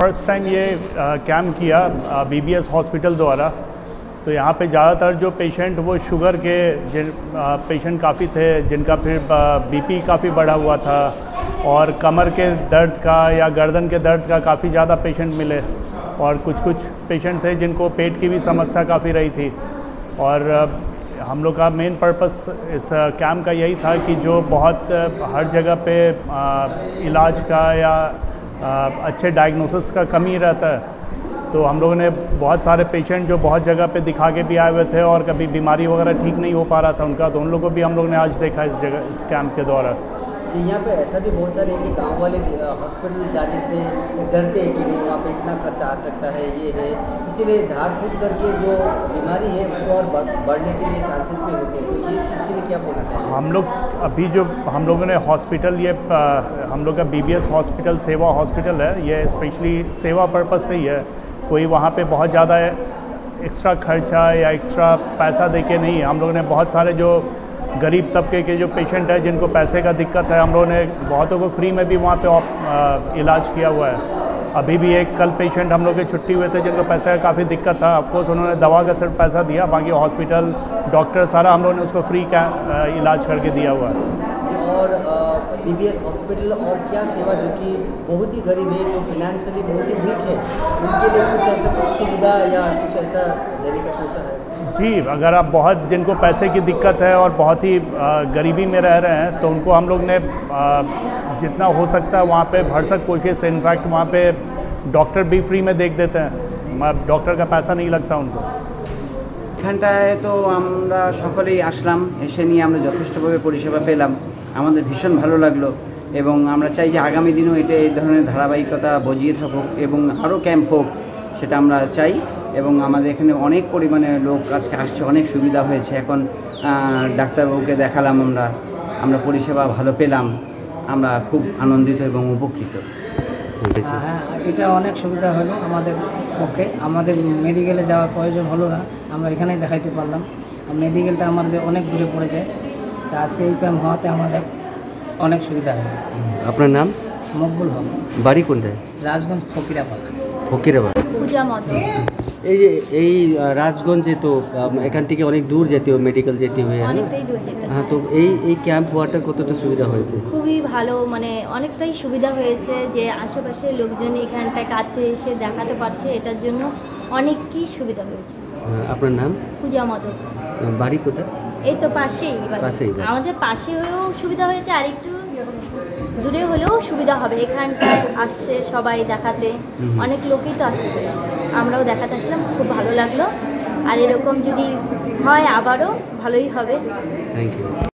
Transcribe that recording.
First time ये camp किया BBS hospital द्वारा। तो यहाँ पे ज़्यादातर जो पेशेंट वो शुगर के पेशेंट काफ़ी थे, जिनका फिर बीपी काफ़ी बढ़ा हुआ था, और कमर के दर्द का या गर्दन के दर्द का काफ़ी ज़्यादा पेशेंट मिले, और कुछ पेशेंट थे जिनको पेट की भी समस्या काफ़ी रही थी। और हम लोग का मेन पर्पस इस कैम्प का यही था कि जो बहुत हर जगह पे इलाज का या अच्छे डायग्नोसिस का कमी रहता है, तो हम लोगों ने बहुत सारे पेशेंट जो बहुत जगह पे दिखा के भी आए हुए थे और कभी बीमारी वगैरह ठीक नहीं हो पा रहा था उनका, तो उन लोगों को भी हम लोग ने आज देखा इस जगह, इस कैंप के द्वारा। तो यहाँ पे ऐसा भी बहुत सारे हैं कि गाँव वाले हॉस्पिटल जाने से डरते हैं कि नहीं वहाँ पे इतना खर्चा आ सकता है, ये है, इसीलिए झाड़ फूक करके जो बीमारी है उसको और बढ़ने के लिए चांसेस भी होते हैं। तो ये चीज़ के लिए क्या बोलना चाहिए? हम लोग अभी जो हम लोगों ने हॉस्पिटल, ये हम लोग का बीबीएस हॉस्पिटल सेवा हॉस्पिटल है, ये स्पेशली सेवा पर्पज़ से ही है। कोई वहाँ पे बहुत ज़्यादा एक्स्ट्रा खर्चा या एक्स्ट्रा पैसा दे के नहीं। हम लोगों ने बहुत सारे जो गरीब तबके के जो पेशेंट है जिनको पैसे का दिक्कत है, हम लोगों ने बहुतों को फ्री में भी वहाँ पे इलाज किया हुआ है। अभी भी एक कल पेशेंट हम लोग के छुट्टी हुए थे जिनको पैसे का काफ़ी दिक्कत था। ऑफकोर्स उन्होंने दवा का सिर्फ पैसा दिया, बाकी हॉस्पिटल, डॉक्टर, सारा हम लोगों ने उसको फ्री का इलाज करके दिया हुआ है। और बीबीएस हॉस्पिटल और क्या सेवा जो कि बहुत ही गरीब है, जो फाइनेंशियली बहुत ही वीक है, उनके लिए कुछ ऐसा कुछ सुविधा या कुछ ऐसा देने का सोचा है? जी, अगर आप बहुत जिनको पैसे की दिक्कत है और बहुत ही गरीबी में रह रहे हैं, तो उनको हम लोग ने जितना हो सकता है वहाँ पे भरसक कोशिश, इनफैक्ट वहाँ पे डॉक्टर भी फ्री में देख देते हैं, डॉक्टर का पैसा नहीं लगता उनको। এখানটায় তো আমরা সকলেই আসলাম, এসে নিয়ে আমরা যথেষ্টভাবে পরিষেবা পেলাম, আমাদের ভীষণ ভালো লাগলো এবং আমরা চাই যে আগামী দিনেও এটা এই ধরনের ধারাবাহিকতা বজিয়ে থাকুক এবং আরও ক্যাম্প হোক, সেটা আমরা চাই। এবং আমাদের এখানে অনেক পরিমাণে লোক আজকে আসছে, অনেক সুবিধা হয়েছে। এখন ডাক্তারবাবুকে দেখালাম, আমরা পরিষেবা ভালো পেলাম, আমরা খুব আনন্দিত এবং উপকৃত। ঠিক আছে, হ্যাঁ, এটা অনেক সুবিধা হলো আমাদের পক্ষে। আমাদের মেডিকেলে যাওয়ার প্রয়োজন হলো না, আমরা এখানেই দেখাইতে পারলাম। মেডিকেলটা আমাদের অনেক দূরে পড়ে যায়, তা আজকে এই ক্যাম্প হওয়াতে আমাদের অনেক সুবিধা হলো। আপনার নাম? মকবুল হক। বাড়ি কোনটায়? রাজগঞ্জ ফকিরাপাড়া। ফকিরাপাড়া। পূজা মতো। এই যে এই রাজগঞ্জে তো এখান থেকে অনেক দূর যেতে হবে, মেডিকেল যেতে হবে, অনেকটাই দূর যেতে হ্যাঁ। তো এই ক্যাম্প হওয়াটা কতটা সুবিধা হয়েছে? খুবই ভালো, মানে অনেকটাই সুবিধা হয়েছে যে আশেপাশে লোকজন এখানটায় কাছে এসে দেখাতে পারছে, এটার জন্য অনেকই সুবিধা হয়েছে। আপনার নাম? পূজা মতো। বাড়ি কোথায়? এই তো পাশেই, আমাদের পাশে হয়েও সুবিধা হয়েছে, আর একটু দূরে হলেও সুবিধা হবে। এখানটায় আসছে সবাই দেখাতে, অনেক লোকই তো আসছে, আমরাও দেখাতে আসলাম, খুব ভালো লাগলো। আর এরকম যদি হয় আবারও ভালোই হবে। Thank you.